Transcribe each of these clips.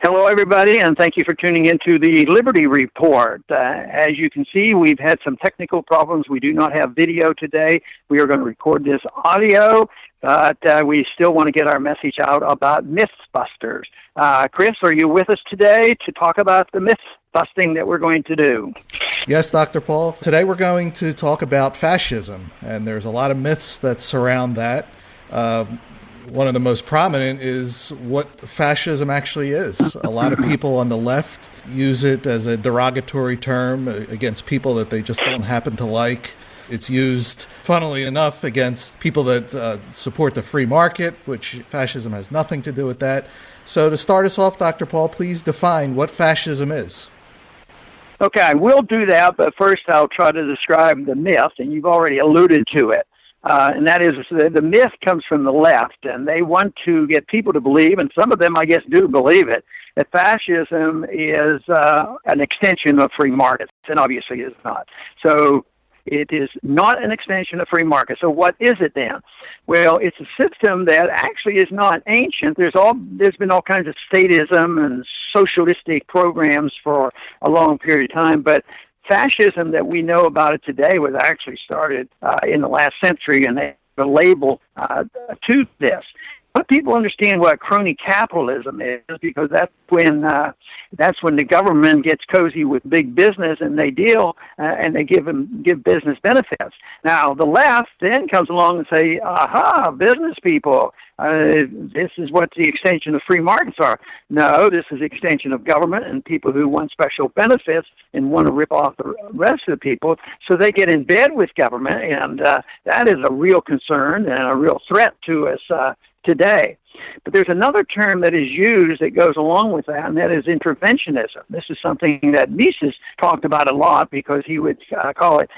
Hello, everybody, and thank you for tuning into the Liberty Report. As you can see, we've had some technical problems. We do not have video today. We are going to record this audio, but we still want to get our message out about Mythbusters. Chris, are you with us today to talk about the myth busting that we're going to do? Yes, Dr. Paul. Today we're going to talk about fascism, and there's a lot of myths that surround that. One of the most prominent is what fascism actually is. A lot of people on the left use it as a derogatory term against people that they just don't happen to like. It's used, funnily enough, against people that support the free market, which fascism has nothing to do with that. So to start us off, Dr. Paul, please define what fascism is. Okay, I will do that, but first I'll try to describe the myth, and you've already alluded to it. And that is, the myth comes from the left, and they want to get people to believe, and some of them, I guess, do believe it, that fascism is an extension of free markets, and obviously it's not. So it is not an extension of free market. So what is it then? Well, it's a system that actually is not ancient. There's been all kinds of statism and socialistic programs for a long period of time, but fascism that we know about it today was actually started in the last century, and they have a label to this. But people understand what crony capitalism is, because that's when the government gets cozy with big business, and they deal and they give business benefits. Now the left then comes along and say, "Aha, business people, this is what the extension of free markets are." No, this is the extension of government and people who want special benefits and want to rip off the rest of the people. So they get in bed with government, and that is a real concern and a real threat to us today. But there's another term that is used that goes along with that, and that is interventionism. This is something that Mises talked about a lot, because he would call it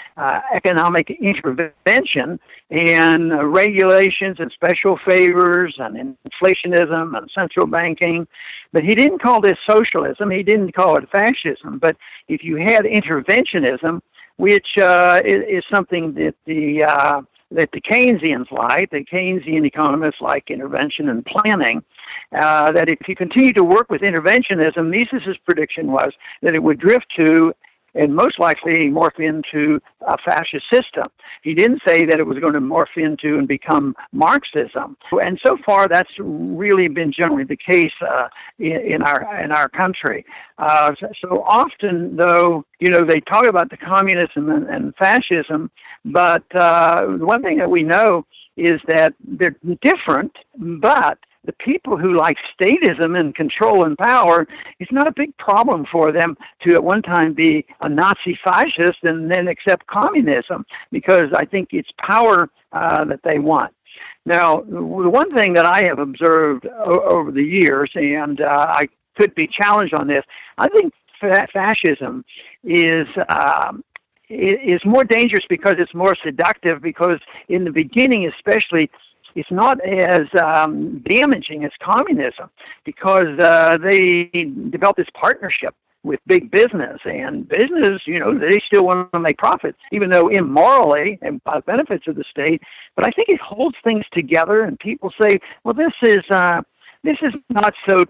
economic intervention and regulations and special favors and inflationism and central banking. But he didn't call this socialism. He didn't call it fascism. But if you had interventionism, which is something that the Keynesians like, the Keynesian economists like intervention and planning, that if you continue to work with interventionism, Mises' prediction was that it would drift to, and most likely morph into, a fascist system. He didn't say that it was going to morph into and become Marxism. And so far, that's really been generally the case in our country. So often, though, they talk about the communism and fascism, but one thing that we know is that they're different, but the people who like statism and control and power, it's not a big problem for them to at one time be a Nazi fascist and then accept communism, because I think it's power that they want. Now, the one thing that I have observed over the years, and I could be challenged on this, I think fascism is more dangerous because it's more seductive, because in the beginning especially, it's not as damaging as communism, because they developed this partnership with big business, and business, they still want to make profits, even though immorally and by benefits of the state. But I think it holds things together, and people say, well, this is not so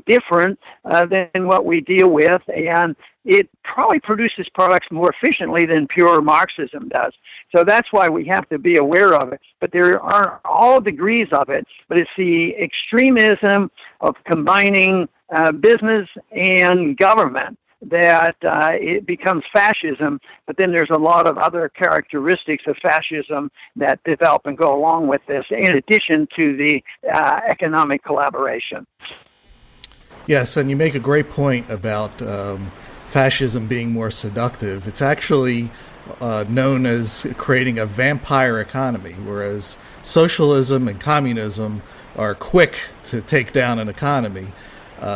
different than what we deal with, and it probably produces products more efficiently than pure Marxism does. So that's why we have to be aware of it. But there are all degrees of it, but it's the extremism of combining business and government that it becomes fascism. But then there's a lot of other characteristics of fascism that develop and go along with this, in addition to the economic collaboration. Yes, and you make a great point about fascism being more seductive. It's actually known as creating a vampire economy, whereas socialism and communism are quick to take down an economy.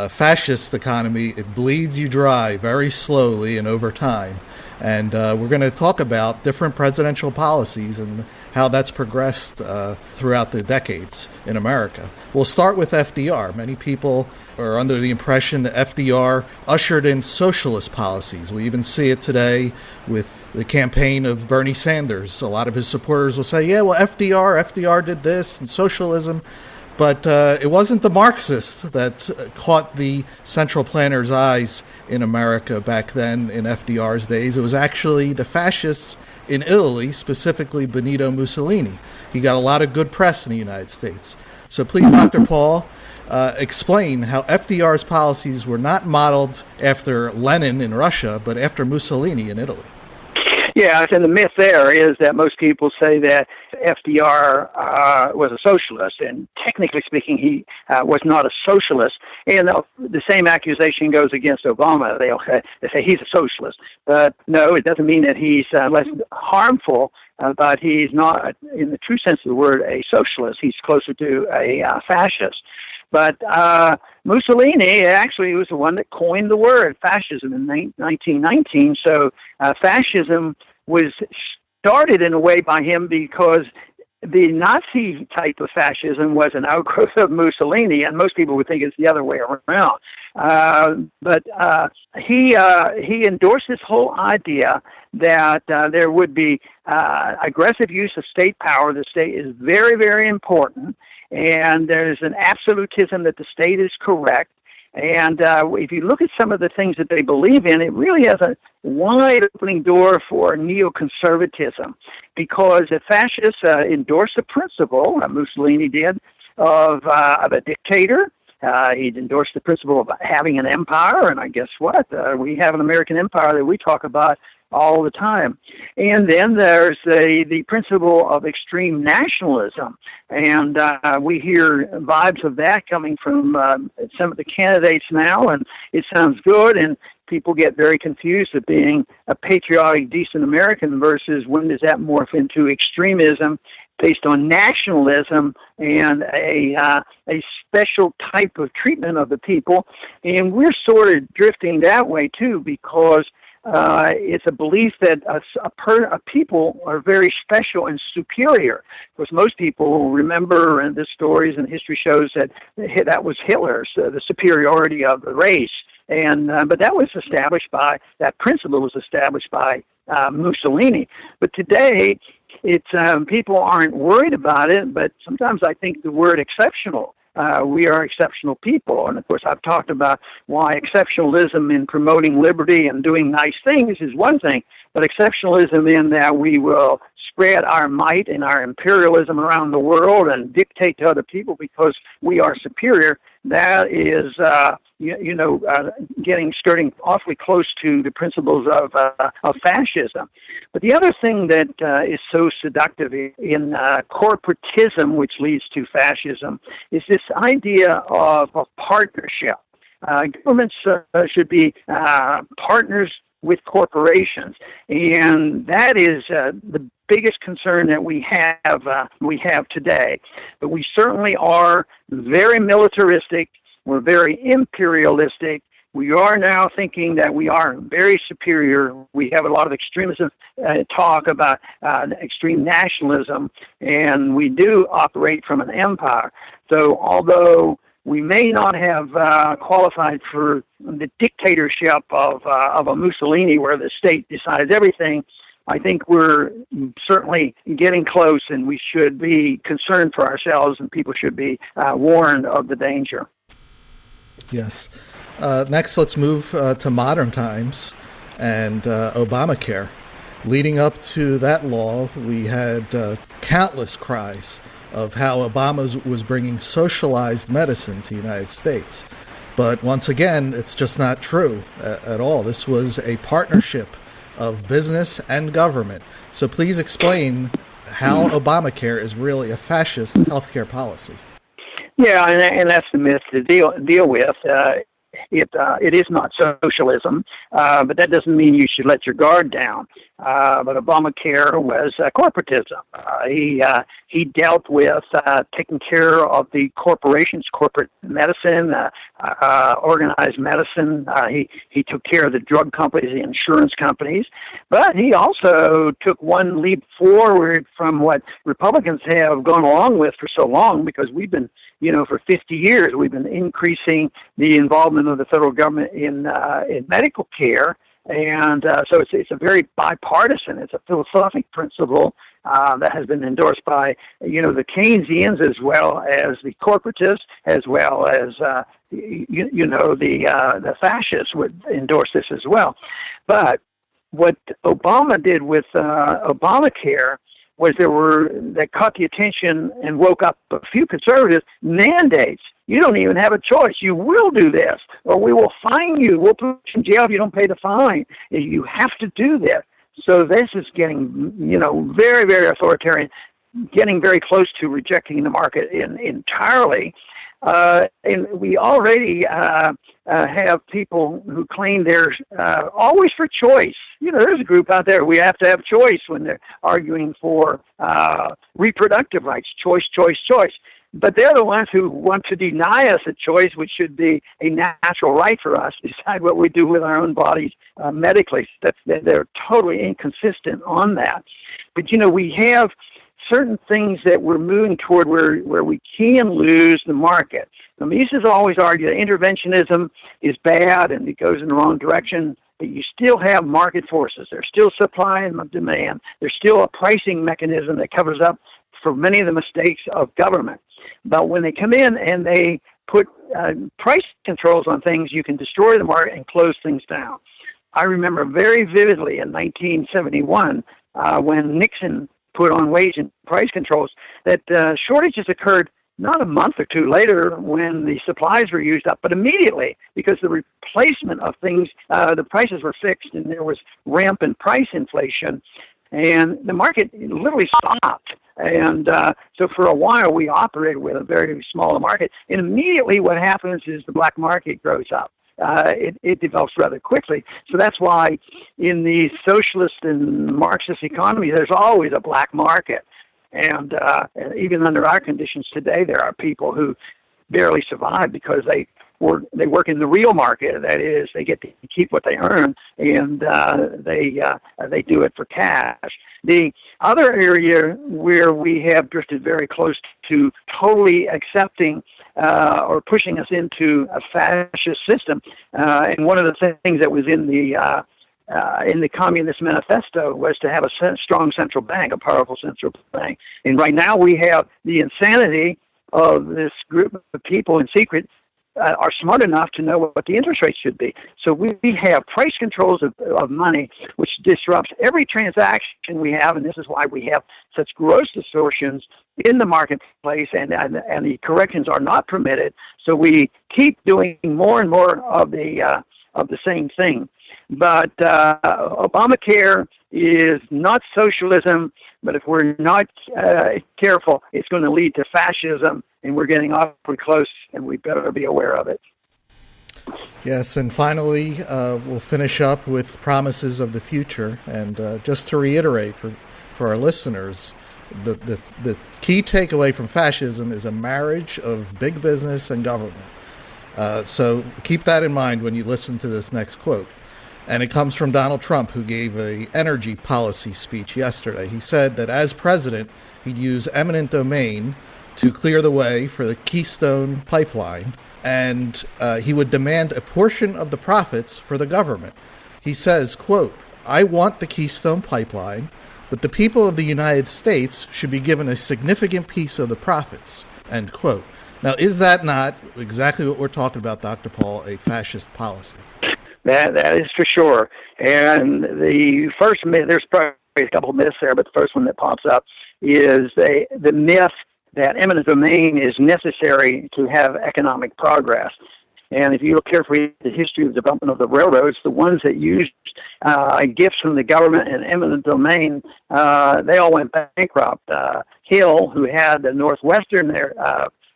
Fascist economy, it bleeds you dry very slowly and over time. And we're going to talk about different presidential policies and how that's progressed throughout the decades in America. We'll start with FDR. Many people are under the impression that FDR ushered in socialist policies. We even see it today with the campaign of Bernie Sanders. A lot of his supporters will say, yeah, well, FDR did this and socialism. But it wasn't the Marxists that caught the central planners' eyes in America back then in FDR's days. It was actually the fascists in Italy, specifically Benito Mussolini. He got a lot of good press in the United States. So please, Dr. Paul, explain how FDR's policies were not modeled after Lenin in Russia, but after Mussolini in Italy. Yeah, and the myth there is that most people say that FDR was a socialist, and technically speaking, he was not a socialist. And the same accusation goes against Obama. They say he's a socialist. But no, it doesn't mean that he's less harmful, but he's not, in the true sense of the word, a socialist. He's closer to a fascist. But Mussolini actually was the one that coined the word fascism in 1919. So fascism was started in a way by him because the Nazi type of fascism was an outgrowth of Mussolini, and most people would think it's the other way around. But he endorsed this whole idea that there would be aggressive use of state power. The state is very, very important, and there's an absolutism that the state is correct. And if you look at some of the things that they believe in, it really has a wide opening door for neoconservatism, because the fascists endorsed the principle, Mussolini did, of a dictator. He'd endorsed the principle of having an empire, and I guess what? We have an American empire that we talk about all the time. And then there's the principle of extreme nationalism, and we hear vibes of that coming from some of the candidates now, and it sounds good, and people get very confused of being a patriotic, decent American versus when does that morph into extremism based on nationalism and a special type of treatment of the people. And we're sort of drifting that way too, because it's a belief that a people are very special and superior. Of course, most people remember in the stories and history shows that that was Hitler's, the superiority of the race. And but that was established by, that principle was established by Mussolini. But today, it's people aren't worried about it, but sometimes I think the word exceptional. We are exceptional people. And of course, I've talked about why exceptionalism in promoting liberty and doing nice things is one thing, but exceptionalism in that we will spread our might and our imperialism around the world and dictate to other people because we are superior, that is, skirting awfully close to the principles of fascism. But the other thing that is so seductive in corporatism, which leads to fascism, is this idea of a partnership. Governments should be partners with corporations, and that is the biggest concern that we have today. But we certainly are very militaristic. We're very imperialistic. We are now thinking that we are very superior. We have a lot of extremism talk about extreme nationalism, and we do operate from an empire. So although we may not have qualified for the dictatorship of a Mussolini where the state decides everything, I think we're certainly getting close, and we should be concerned for ourselves, and people should be warned of the danger. Yes. Next, let's move to modern times and Obamacare. Leading up to that law, we had countless cries of how Obama was bringing socialized medicine to the United States. But once again, it's just not true at all. This was a partnership of business and government. So please explain how Obamacare is really a fascist healthcare policy. Yeah, and that's the myth to deal with. It is not socialism, but that doesn't mean you should let your guard down. But Obamacare was corporatism. He dealt with taking care of the corporations, corporate medicine, organized medicine. He took care of the drug companies, the insurance companies, but he also took one leap forward from what Republicans have gone along with for so long, because we've been, for 50 years, we've been increasing the involvement of the federal government in medical care. And so it's a very bipartisan, it's a philosophic principle that has been endorsed by, the Keynesians as well as the corporatists, as well as, the fascists would endorse this as well. But what Obama did with Obamacare was that caught the attention and woke up a few conservatives, mandates. You don't even have a choice. You will do this, or we will fine you. We'll put you in jail if you don't pay the fine. You have to do this. So this is getting, very, very authoritarian, getting very close to rejecting the market entirely. And we already have people who claim they're always for choice. There's a group out there, we have to have choice when they're arguing for reproductive rights, choice. But they're the ones who want to deny us a choice, which should be a natural right for us to decide what we do with our own bodies medically. They're totally inconsistent on that. But, we have certain things that we're moving toward where we can lose the market. The Mises always argue that interventionism is bad and it goes in the wrong direction, but you still have market forces. There's still supply and demand. There's still a pricing mechanism that covers up for many of the mistakes of government. But when they come in and they put price controls on things, you can destroy the market and close things down. I remember very vividly in 1971 when Nixon put on wage and price controls, that shortages occurred not a month or two later when the supplies were used up, but immediately, because the replacement of things, the prices were fixed and there was rampant price inflation, and the market literally stopped. And so for a while we operated with a very small market, and immediately what happens is the black market grows up. It develops rather quickly. So that's why in the socialist and Marxist economy, there's always a black market. And even under our conditions today, there are people who barely survive because they work in the real market. That is, they get to keep what they earn, and they do it for cash. The other area where we have drifted very close to totally accepting or pushing us into a fascist system, and one of the things that was in the Communist Manifesto was to have a strong central bank, a powerful central bank. And right now we have the insanity of this group of people in secret are smart enough to know what the interest rate should be. So we have price controls of money, which disrupts every transaction we have, and this is why we have such gross distortions in the marketplace, and the corrections are not permitted. So we keep doing more and more of the same thing. But Obamacare is not socialism, but if we're not careful, it's going to lead to fascism, and we're getting awfully close, and we better be aware of it. Yes, and finally, we'll finish up with promises of the future. And just to reiterate for our listeners, the key takeaway from fascism is a marriage of big business and government. So keep that in mind when you listen to this next quote. And it comes from Donald Trump, who gave an energy policy speech yesterday. He said that as president, he'd use eminent domain to clear the way for the Keystone Pipeline, and he would demand a portion of the profits for the government. He says, quote, "I want the Keystone Pipeline, but the people of the United States should be given a significant piece of the profits," end quote. Now, is that not exactly what we're talking about, Dr. Paul, a fascist policy? That is for sure. And the first myth, there's probably a couple of myths there, but the first one that pops up is the myth that eminent domain is necessary to have economic progress. And if you look carefully at the history of the development of the railroads, the ones that used gifts from the government and eminent domain, they all went bankrupt. Hill, who had the Northwestern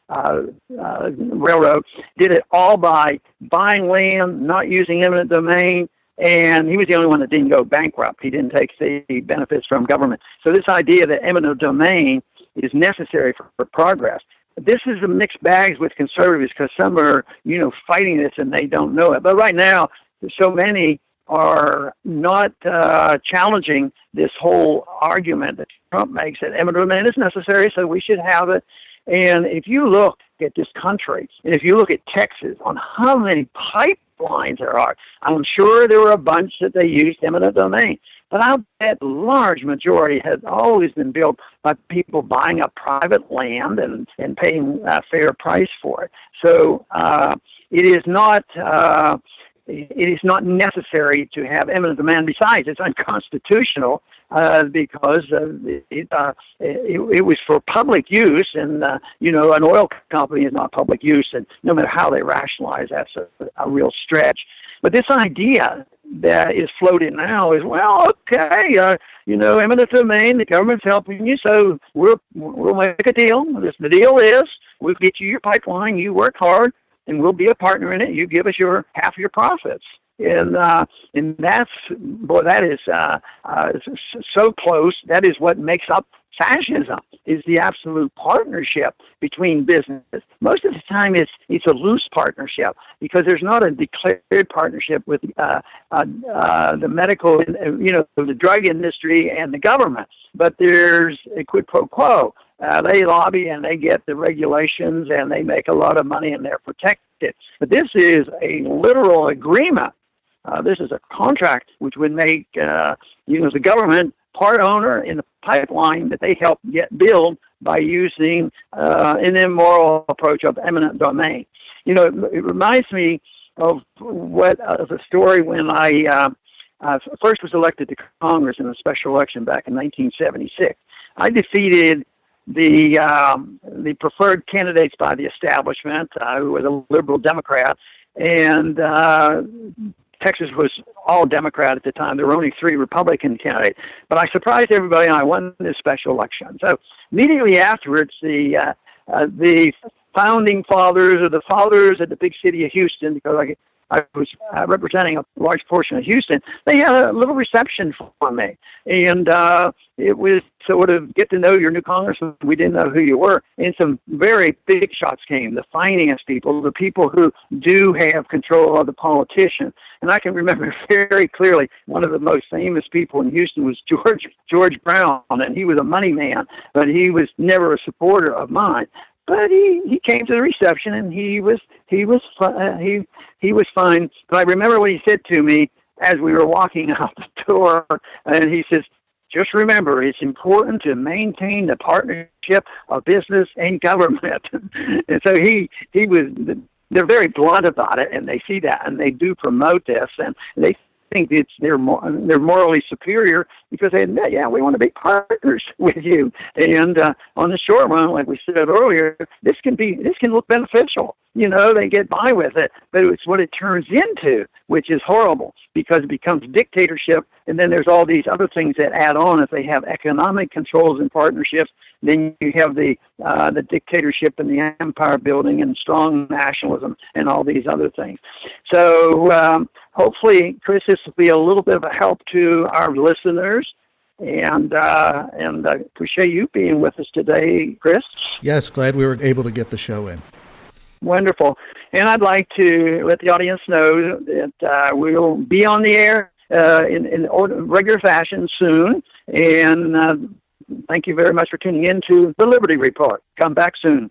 railroad, did it all by buying land, not using eminent domain, and he was the only one that didn't go bankrupt. He didn't take the benefits from government. So this idea that eminent domain is necessary for progress. This is a mixed bags with conservatives, because some are, fighting this and they don't know it. But right now, so many are not challenging this whole argument that Trump makes that eminent domain is necessary, so we should have it. And if you look at this country, and if you look at Texas, on how many pipelines there are, I'm sure there were a bunch that they used eminent domain. But I'll bet the large majority has always been built by people buying up private land and paying a fair price for it. So it is not necessary to have eminent domain. Besides, it's unconstitutional because it was for public use, and an oil company is not public use, and no matter how they rationalize, that's a real stretch. But this idea that is floated now is, well, okay, eminent domain, the government's helping you, so we'll make a deal. The deal is we'll get you your pipeline, you work hard, and we'll be a partner in it. You give us half of your profits. And that's, boy, that is so close. That is what makes up fascism, is the absolute partnership between businesses. Most of the time it's a loose partnership because there's not a declared partnership with the medical, the drug industry and the government, but there's a quid pro quo. They lobby and they get the regulations and they make a lot of money and they're protected. But this is a literal agreement. This is a contract which would make the government part owner in the pipeline that they help get built by using an immoral approach of eminent domain. It reminds me of a story when I first was elected to Congress in a special election back in 1976. I defeated the preferred candidates by the establishment, who was a liberal Democrat, and Texas was all Democrat at the time. There were only 3 Republican candidates. But I surprised everybody, and I won this special election. So immediately afterwards, the founding fathers, or the fathers of the big city of Houston, because I was representing a large portion of Houston, they had a little reception for me. And it was sort of get to know your new congressman. We didn't know who you were. And some very big shots came, the finance people, the people who do have control of the politicians. And I can remember very clearly one of the most famous people in Houston was George Brown, and he was a money man, but he was never a supporter of mine. But he came to the reception and he was fine. But I remember what he said to me as we were walking out the door, and he says, "Just remember, it's important to maintain the partnership of business and government." And so they're very blunt about it, and they see that, and they do promote this, and they think they're morally superior because they admit, yeah, we want to be partners with you. And on the short run, like we said earlier, this can look beneficial. They get by with it, but it's what it turns into, which is horrible because it becomes dictatorship. And then there's all these other things that add on. If they have economic controls and partnerships, then you have the dictatorship and the empire building and strong nationalism and all these other things. So hopefully, Chris, this will be a little bit of a help to our listeners. And appreciate you being with us today, Chris. Yes, glad we were able to get the show in. Wonderful. And I'd like to let the audience know that we'll be on the air in regular fashion soon. And thank you very much for tuning in to the Liberty Report. Come back soon.